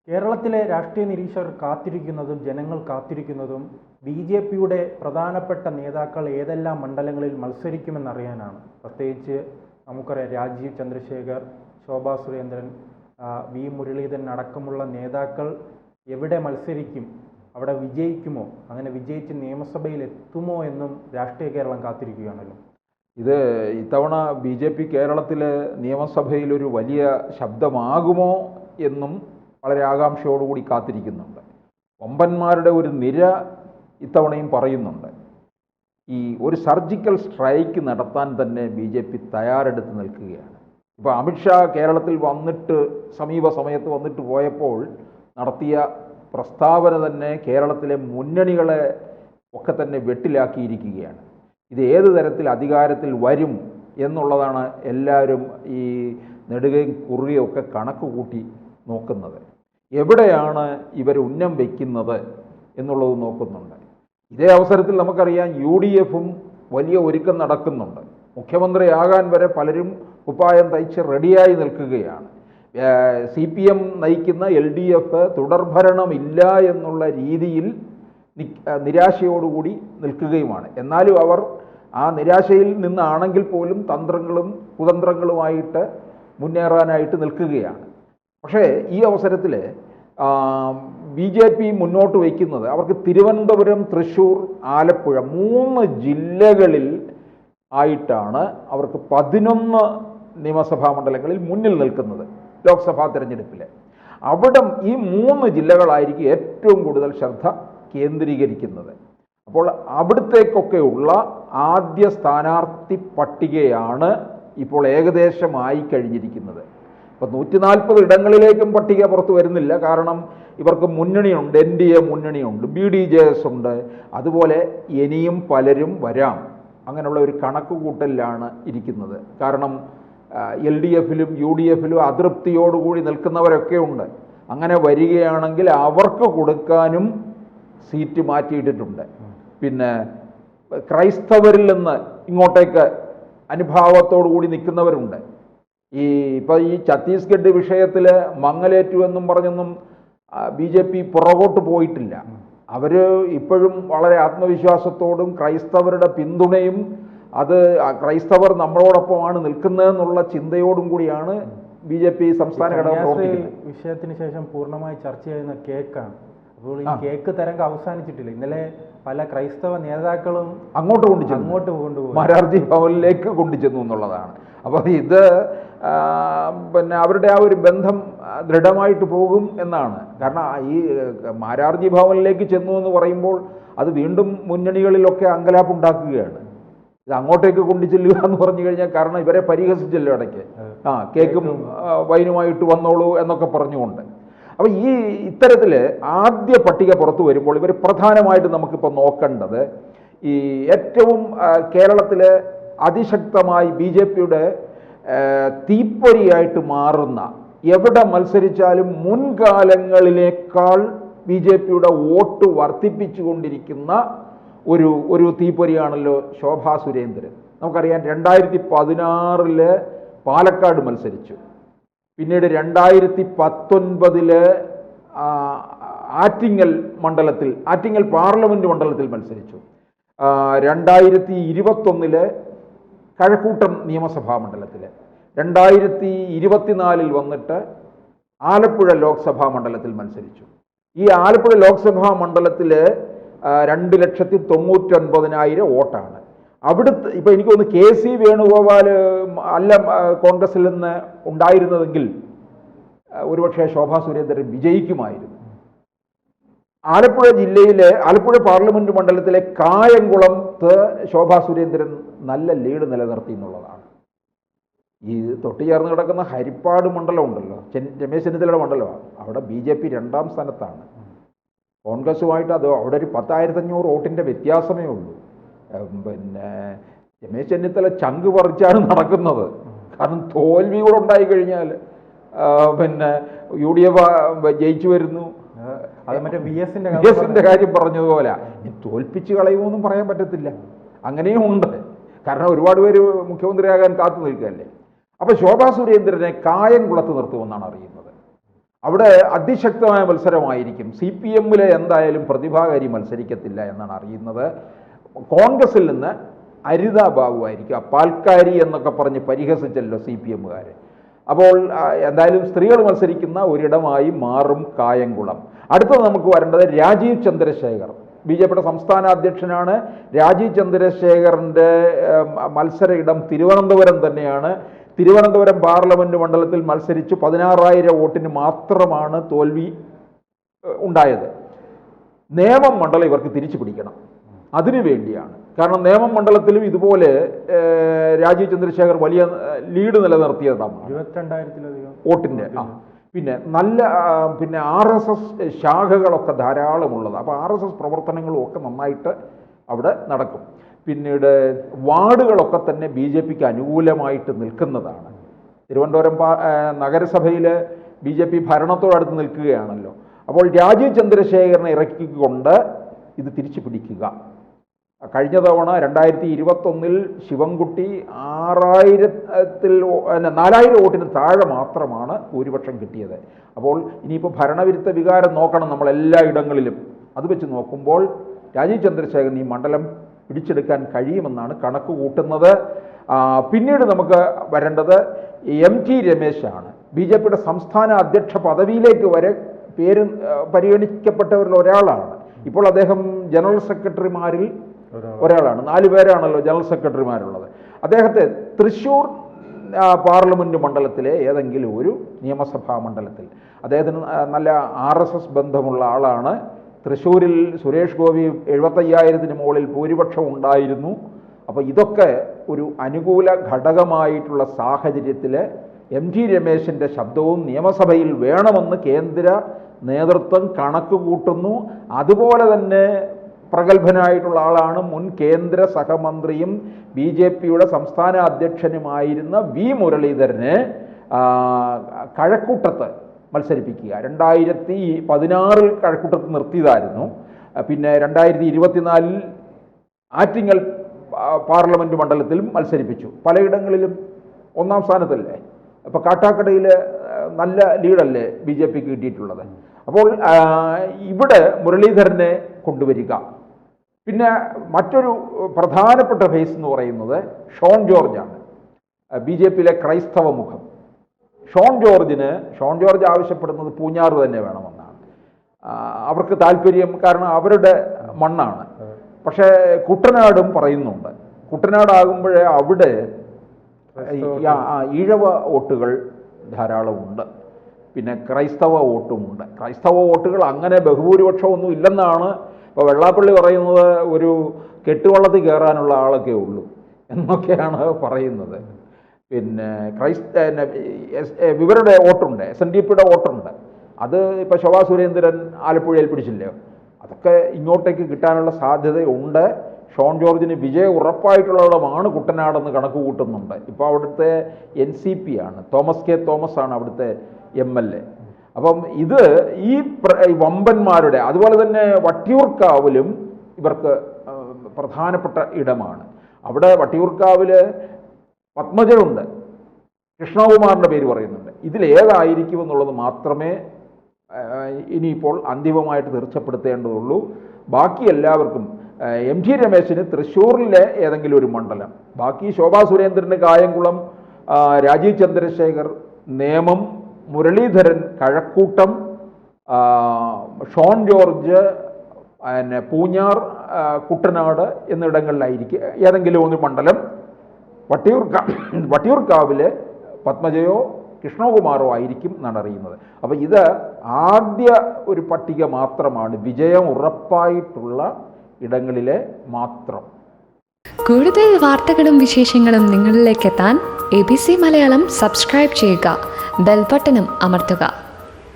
കേരളത്തിലെ രാഷ്ട്രീയ നിരീക്ഷകർ കാത്തിരിക്കുന്നതും ജനങ്ങൾ കാത്തിരിക്കുന്നതും ബി.ജെ.പിയുടെ പ്രധാനപ്പെട്ട നേതാക്കൾ ഏതെല്ലാം മണ്ഡലങ്ങളിൽ മത്സരിക്കുമെന്നറിയാനാണ്. പ്രത്യേകിച്ച് നമുക്കറിയാം, രാജീവ് ചന്ദ്രശേഖർ, ശോഭാ സുരേന്ദ്രൻ, വി മുരളീധരൻ അടക്കമുള്ള നേതാക്കൾ എവിടെ മത്സരിക്കും, അവിടെ വിജയിക്കുമോ, അങ്ങനെ വിജയിച്ച് നിയമസഭയിൽ എത്തുമോ എന്നും രാഷ്ട്രീയ കേരളം കാത്തിരിക്കുകയാണല്ലോ. ഇത് ഇത്തവണ ബി.ജെ.പി കേരളത്തിലെ നിയമസഭയിൽ ഒരു വലിയ ശബ്ദമാകുമോ എന്നും വളരെ ആകാംക്ഷയോടുകൂടി കാത്തിരിക്കുന്നുണ്ട്. വമ്പന്മാരുടെ ഒരു നിര ഇത്തവണയും പറയുന്നുണ്ട്. ഈ ഒരു സർജിക്കൽ സ്ട്രൈക്ക് നടത്താൻ തന്നെ ബി.ജെ.പി തയ്യാറെടുത്ത് നിൽക്കുകയാണ്. ഇപ്പോൾ അമിത്ഷാ കേരളത്തിൽ വന്നിട്ട് സമീപ സമയത്ത് വന്നിട്ട് പോയപ്പോൾ നടത്തിയ പ്രസ്താവന തന്നെ കേരളത്തിലെ മുന്നണികളെ ഒക്കെ തന്നെ വെട്ടിലാക്കിയിരിക്കുകയാണ്. ഇത് ഏത് തരത്തിൽ അധികാരത്തിൽ വരും എന്നുള്ളതാണ് എല്ലാവരും ഈ നെടുകയും കുറുകയും ഒക്കെ കണക്ക് കൂട്ടി നോക്കുന്നത്. എവിടെയാണ് ഇവർ ഉന്നം വയ്ക്കുന്നത് എന്നുള്ളത് നോക്കുന്നുണ്ട്. ഇതേ അവസരത്തിൽ നമുക്കറിയാം, UDF-ഉം വലിയ ഒരുക്കം നടക്കുന്നുണ്ട്. മുഖ്യമന്ത്രിയാകാൻ വരെ പലരും കുപ്പായം തയ്ച്ച് റെഡിയായി നിൽക്കുകയാണ്. CPM നയിക്കുന്ന LDF തുടർഭരണമില്ല എന്നുള്ള രീതിയിൽ നിരാശയോടുകൂടി നിൽക്കുകയുമാണ്. എന്നാലും അവർ ആ നിരാശയിൽ നിന്നാണെങ്കിൽ പോലും തന്ത്രങ്ങളും കുതന്ത്രങ്ങളുമായിട്ട് മുന്നേറാനായിട്ട് നിൽക്കുകയാണ്. പക്ഷേ ഈ അവസരത്തിൽ BJP മുന്നോട്ട് വയ്ക്കുന്നത്, അവർക്ക് തിരുവനന്തപുരം, തൃശ്ശൂർ, ആലപ്പുഴ 3 ജില്ലകളിൽ ആയിട്ടാണ് അവർക്ക് 11 നിയമസഭാ മണ്ഡലങ്ങളിൽ മുന്നിൽ നിൽക്കുന്നത് ലോക്സഭാ തെരഞ്ഞെടുപ്പിൽ. അവിടെ ഈ 3 ജില്ലകളായിരിക്കും ഏറ്റവും കൂടുതൽ ശ്രദ്ധ കേന്ദ്രീകരിക്കുന്നത്. അപ്പോൾ അവിടത്തേക്കൊക്കെയുള്ള ആദ്യ സ്ഥാനാർത്ഥി പട്ടികയാണ് ഇപ്പോൾ ഏകദേശമായി കഴിഞ്ഞിരിക്കുന്നത്. ഇപ്പോൾ 140 ഇടങ്ങളിലേക്കും പട്ടിക പുറത്തു വരുന്നില്ല. കാരണം ഇവർക്ക് മുന്നണിയുണ്ട്, NDA മുന്നണിയുണ്ട്, BDJS ഉണ്ട്, അതുപോലെ ഇനിയും പലരും വരാം. അങ്ങനെയുള്ള ഒരു കണക്കുകൂട്ടലിലാണ് ഇരിക്കുന്നത്. കാരണം LDF-ലും UDF-ലും അതൃപ്തിയോടുകൂടി നിൽക്കുന്നവരൊക്കെ ഉണ്ട്. അങ്ങനെ വരികയാണെങ്കിൽ അവർക്ക് കൊടുക്കാനും സീറ്റ് മാറ്റിയിട്ടിട്ടുണ്ട്. പിന്നെ ക്രൈസ്തവരിൽ നിന്ന് ഇങ്ങോട്ടേക്ക് അനുഭാവത്തോടു കൂടി നിൽക്കുന്നവരുണ്ട്. ഇപ്പോൾ ഈ ഛത്തീസ്ഗഡ് വിഷയത്തിൽ മങ്ങലേറ്റു എന്നും പറഞ്ഞൊന്നും BJP പുറകോട്ട് പോയിട്ടില്ല. അവർ ഇപ്പോഴും വളരെ ആത്മവിശ്വാസത്തോടും ക്രൈസ്തവരുടെ പിന്തുണയും, അത് ക്രൈസ്തവർ നമ്മളോടൊപ്പമാണ് നിൽക്കുന്നതെന്നുള്ള ചിന്തയോടും കൂടിയാണ് BJP സംസ്ഥാന ഘടകം പ്രവർത്തിക്കുന്നത്. വിഷയത്തിന് ശേഷം പൂർണ്ണമായി ചർച്ച ചെയ്യുന്ന കേക്കാണ്. അപ്പോൾ ഈ കേക്ക് തരംഗം അവസാനിച്ചിട്ടില്ല. ഇന്നലെ പല ക്രൈസ്തവ നേതാക്കളും അങ്ങോട്ട് കൊണ്ടുപോകും, മൊറാർജി ഭവനിലേക്ക് കൊണ്ടുചെന്നു എന്നുള്ളതാണ്. അപ്പോൾ ഇത് പിന്നെ അവരുടെ ആ ഒരു ബന്ധം ദൃഢമായിട്ട് പോകും എന്നാണ്. കാരണം ഈ മൊറാർജി ഭവനിലേക്ക് ചെന്നു എന്ന് പറയുമ്പോൾ അത് വീണ്ടും മുന്നണികളിലൊക്കെ അങ്കലാപ്പുണ്ടാക്കുകയാണ്. ഇത് അങ്ങോട്ടേക്ക് കൊണ്ടു ചെല്ലുക എന്ന് പറഞ്ഞു കഴിഞ്ഞാൽ, കാരണം ഇവരെ പരിഹസിച്ചല്ലോ ഇടയ്ക്ക്, കേക്കും വൈനുമായിട്ട് വന്നോളൂ എന്നൊക്കെ പറഞ്ഞുകൊണ്ട്. അപ്പോൾ ഈ ഇത്തരത്തിൽ ആദ്യ പട്ടിക പുറത്തു വരുമ്പോൾ ഇവർ പ്രധാനമായിട്ട് നമുക്കിപ്പോൾ നോക്കേണ്ടത്, ഈ ഏറ്റവും കേരളത്തിൽ അതിശക്തമായി BJPയുടെ തീപ്പൊരിയായിട്ട് മാറുന്ന, എവിടെ മത്സരിച്ചാലും മുൻകാലങ്ങളിലേക്കാൾ BJPയുടെ വോട്ട് വർദ്ധിപ്പിച്ചുകൊണ്ടിരിക്കുന്ന ഒരു തീപ്പൊരിയാണല്ലോ ശോഭാ സുരേന്ദ്രൻ. നമുക്കറിയാം, 2016 പാലക്കാട് മത്സരിച്ചു. പിന്നീട് 2019 ആറ്റിങ്ങൽ പാർലമെൻറ്റ് മണ്ഡലത്തിൽ മത്സരിച്ചു. 2021 കഴക്കൂട്ടം നിയമസഭാ മണ്ഡലത്തിൽ, 2024 വന്നിട്ട് ആലപ്പുഴ ലോക്സഭാ മണ്ഡലത്തിൽ മത്സരിച്ചു. ഈ ആലപ്പുഴ ലോക്സഭാ മണ്ഡലത്തിൽ 2,99,000 വോട്ടാണ്. അവിടുത്തെ ഇപ്പോൾ എനിക്ക് തോന്നുന്നു KC വേണുഗോപാൽ അല്ല കോൺഗ്രസിൽ നിന്ന് ഉണ്ടായിരുന്നതെങ്കിൽ ഒരുപക്ഷെ ശോഭാ സുരേന്ദ്രൻ വിജയിക്കുമായിരുന്നു. ആലപ്പുഴ പാർലമെന്റ് മണ്ഡലത്തിലെ കായംകുളത്ത് ശോഭാ സുരേന്ദ്രൻ നല്ല ലീഡ് നിലനിർത്തി എന്നുള്ളതാണ്. ഈ തൊട്ടുചേർന്ന് കിടക്കുന്ന ഹരിപ്പാട് മണ്ഡലം ഉണ്ടല്ലോ, രമേശ് ചെന്നിത്തലയുടെ മണ്ഡലമാണ്, അവിടെ BJP 2ാം സ്ഥാനത്താണ്. കോൺഗ്രസുമായിട്ട് അവിടെ ഒരു 10,500 വോട്ടിൻ്റെ വ്യത്യാസമേ ഉള്ളൂ. പിന്നെ രമേശ് ചെന്നിത്തല ചങ്ക് പറിച്ചാണ് നടക്കുന്നത്. കാരണം തോൽവി കൂടെ ഉണ്ടായിക്കഴിഞ്ഞാൽ പിന്നെ UDF ജയിച്ചു വരുന്നു. അത് മറ്റേ VS-ന്റെ കാര്യം പറഞ്ഞതുപോലെ തോൽപ്പിച്ച് കളയുമെന്നും പറയാൻ പറ്റത്തില്ല. അങ്ങനെയും ഉണ്ട്. കാരണം ഒരുപാട് പേര് മുഖ്യമന്ത്രിയാകാൻ കാത്തു നിൽക്കുകയല്ലേ. അപ്പോൾ ശോഭാ സുരേന്ദ്രനെ കായംകുളത്ത് നിർത്തുമെന്നാണ് അറിയുന്നത്. അവിടെ അതിശക്തമായ മത്സരമായിരിക്കും. CPM-ൽ എന്തായാലും പ്രതിഭാകാരി മത്സരിക്കത്തില്ല എന്നാണ് അറിയുന്നത്. കോൺഗ്രസിൽ നിന്ന് അരിത ബാബു ആയിരിക്കും. പാൽക്കാരി എന്നൊക്കെ പറഞ്ഞ് പരിഹസിച്ചല്ലോ CPM-കാർ. അപ്പോൾ എന്തായാലും സ്ത്രീകൾ മത്സരിക്കുന്ന ഒരിടമായി മാറും കായംകുളം. അടുത്തത് നമുക്ക് വരേണ്ടത് രാജീവ് ചന്ദ്രശേഖർ. BJPയുടെ സംസ്ഥാന അധ്യക്ഷനാണ്. രാജീവ് ചന്ദ്രശേഖറിൻ്റെ മത്സര ഇടം തിരുവനന്തപുരം തന്നെയാണ്. തിരുവനന്തപുരം പാർലമെൻറ്റ് മണ്ഡലത്തിൽ മത്സരിച്ച് 16,000 വോട്ടിന് മാത്രമാണ് തോൽവി ഉണ്ടായത്. നേമം മണ്ഡലം ഇവർക്ക് തിരിച്ചു പിടിക്കണം. അതിനു വേണ്ടിയാണ്. കാരണം നേമം മണ്ഡലത്തിലും ഇതുപോലെ രാജീവ് ചന്ദ്രശേഖർ വലിയ ലീഡ് നിലനിർത്തിയതാണ് 22,000 വോട്ടിൻ്റെ. പിന്നെ നല്ല RSS ശാഖകളൊക്കെ ധാരാളമുള്ളത്. അപ്പോൾ RSS പ്രവർത്തനങ്ങളും ഒക്കെ നന്നായിട്ട് അവിടെ നടക്കും. പിന്നീട് വാർഡുകളൊക്കെ തന്നെ BJPക്ക് അനുകൂലമായിട്ട് നിൽക്കുന്നതാണ്. തിരുവനന്തപുരം നഗരസഭയിൽ BJP ഭരണത്തോടടുത്ത് നിൽക്കുകയാണല്ലോ. അപ്പോൾ രാജീവ് ചന്ദ്രശേഖരനെ ഇറക്കിക്കൊണ്ട് ഇത് തിരിച്ചു പിടിക്കുക. കഴിഞ്ഞ തവണ 2021 ശിവൻകുട്ടി 4,000 വോട്ടിന് താഴെ മാത്രമാണ് ഭൂരിപക്ഷം കിട്ടിയത്. അപ്പോൾ ഇനിയിപ്പോൾ ഭരണവിരുദ്ധ വികാരം നോക്കണം നമ്മളെല്ലാ ഇടങ്ങളിലും. അത് വെച്ച് നോക്കുമ്പോൾ രാജീവ് ചന്ദ്രശേഖരൻ ഈ മണ്ഡലം പിടിച്ചെടുക്കാൻ കഴിയുമെന്നാണ് കണക്ക് കൂട്ടുന്നത്. പിന്നീട് നമുക്ക് വരേണ്ടത് MT രമേശാണ്. BJPയുടെ സംസ്ഥാന അധ്യക്ഷ പദവിയിലേക്ക് വരെ പേര് പരിഗണിക്കപ്പെട്ടവരിൽ ഒരാളാണ്. ഇപ്പോൾ അദ്ദേഹം ജനറൽ സെക്രട്ടറിമാരിൽ ഒരാളാണ്. 4 പേരാണല്ലോ ജനറൽ സെക്രട്ടറിമാരുള്ളത്. അദ്ദേഹത്തെ തൃശ്ശൂർ പാർലമെൻറ്റ് മണ്ഡലത്തിലെ ഏതെങ്കിലും ഒരു നിയമസഭാ മണ്ഡലത്തിൽ, അദ്ദേഹത്തിന് നല്ല RSS ബന്ധമുള്ള ആളാണ്. തൃശ്ശൂരിൽ സുരേഷ് ഗോപി 75,000-ന് മുകളിൽ ഭൂരിപക്ഷം ഉണ്ടായിരുന്നു. അപ്പോൾ ഇതൊക്കെ ഒരു അനുകൂല ഘടകമായിട്ടുള്ള സാഹചര്യത്തിൽ MT രമേശിൻ്റെ ശബ്ദവും നിയമസഭയിൽ വേണമെന്ന് കേന്ദ്ര നേതൃത്വം കണക്ക് കൂട്ടുന്നു. അതുപോലെ തന്നെ പ്രഗത്ഭനായിട്ടുള്ള ആളാണ് മുൻ കേന്ദ്ര സഹമന്ത്രിയും BJPയുടെ സംസ്ഥാന അധ്യക്ഷനുമായിരുന്ന V മുരളീധരനെ കഴക്കൂട്ടത്ത് മത്സരിപ്പിക്കുക. 2016 കഴക്കൂട്ടത്ത് നിർത്തിയതായിരുന്നു. പിന്നെ 2024 ആറ്റിങ്ങൽ പാർലമെൻറ്റ് മണ്ഡലത്തിലും മത്സരിപ്പിച്ചു. പലയിടങ്ങളിലും 1ാം സ്ഥാനത്തല്ലേ. അപ്പോൾ കാട്ടാക്കടയിൽ നല്ല ലീഡല്ലേ BJPക്ക് കിട്ടിയിട്ടുള്ളത്. അപ്പോൾ ഇവിടെ മുരളീധരനെ കൊണ്ടുവരിക. പിന്നെ മറ്റൊരു പ്രധാനപ്പെട്ട ഫേസ് എന്ന് പറയുന്നത് ഷോൺ ജോർജാണ്. BJPയിലെ ക്രൈസ്തവ മുഖം. ഷോൺ ജോർജ് ആവശ്യപ്പെടുന്നത് പൂഞ്ഞാർ തന്നെ വേണമെന്നാണ്. അവർക്ക് താല്പര്യം, കാരണം അവരുടെ മണ്ണാണ്. പക്ഷേ കുട്ടനാടും പറയുന്നുണ്ട്. കുട്ടനാടാകുമ്പോഴേ അവിടെ ഈഴവ വോട്ടുകൾ ധാരാളമുണ്ട്. പിന്നെ ക്രൈസ്തവ വോട്ടുമുണ്ട്. ക്രൈസ്തവ വോട്ടുകൾ അങ്ങനെ ബഹുഭൂരിപക്ഷമൊന്നും ഇല്ലെന്നാണ് ഇപ്പോൾ വെള്ളാപ്പള്ളി പറയുന്നത്. ഒരു കെട്ടുവള്ളത്തിൽ കയറാനുള്ള ആളൊക്കെ ഉള്ളൂ എന്നൊക്കെയാണ് പറയുന്നത്. പിന്നെ ഇവരുടെ വോട്ടുണ്ട്, SNDPയുടെ വോട്ടുണ്ട്. അത് ഇപ്പോൾ ശോഭാ സുരേന്ദ്രൻ ആലപ്പുഴയിൽ പിടിച്ചില്ലേ, അതൊക്കെ ഇങ്ങോട്ടേക്ക് കിട്ടാനുള്ള സാധ്യതയുണ്ട്. ഷോൺ ജോർജിന് വിജയം ഉറപ്പായിട്ടുള്ളതാണ് കുട്ടനാടെന്ന് കണക്ക് കൂട്ടുന്നുണ്ട്. ഇപ്പോൾ അവിടുത്തെ NCP ആണ്, തോമസ് കെ തോമസ് ആണ് അവിടുത്തെ MLA. അപ്പം ഇത് ഈ വമ്പന്മാരുടെ, അതുപോലെ തന്നെ വട്ടിയൂർക്കാവിലും ഇവർക്ക് പ്രധാനപ്പെട്ട ഇടമാണ്. അവിടെ വട്ടിയൂർക്കാവിൽ പത്മജനുണ്ട്, കൃഷ്ണകുമാറിൻ്റെ പേര് പറയുന്നുണ്ട്. ഇതിലേതായിരിക്കും എന്നുള്ളത് മാത്രമേ ഇനിയിപ്പോൾ അന്തിമമായിട്ട് തീർച്ചപ്പെടുത്തേണ്ടതുള്ളൂ. ബാക്കി എല്ലാവർക്കും MT രമേശിന് തൃശ്ശൂരിലെ ഏതെങ്കിലും ഒരു മണ്ഡലം, ബാക്കി ശോഭാ സുരേന്ദ്രന് കായംകുളം, രാജീവ് ചന്ദ്രശേഖർ നേമം, മുരളീധരൻ കഴക്കൂട്ടം, ഷോൺ ജോർജ് പിന്നെ പൂഞ്ഞാർ, കുട്ടനാട് എന്നിടങ്ങളിലായിരിക്കും ഏതെങ്കിലും ഒരു മണ്ഡലം. വട്ടിയൂർക്കാവിലെ പത്മജയോ കൃഷ്ണകുമാറോ ആയിരിക്കും എന്നാണ് അറിയുന്നത്. അപ്പോൾ ഇത് ആദ്യ ഒരു പട്ടിക മാത്രമാണ്, വിജയം ഉറപ്പായിട്ടുള്ള ഇടങ്ങളിലെ മാത്രം. കൂടുതൽ വാർത്തകളും വിശേഷങ്ങളും നിങ്ങളിലേക്ക് എത്താൻ ABC മലയാളം സബ്സ്ക്രൈബ് ചെയ്യുക, ബെൽ ബട്ടണും അമർത്തുക.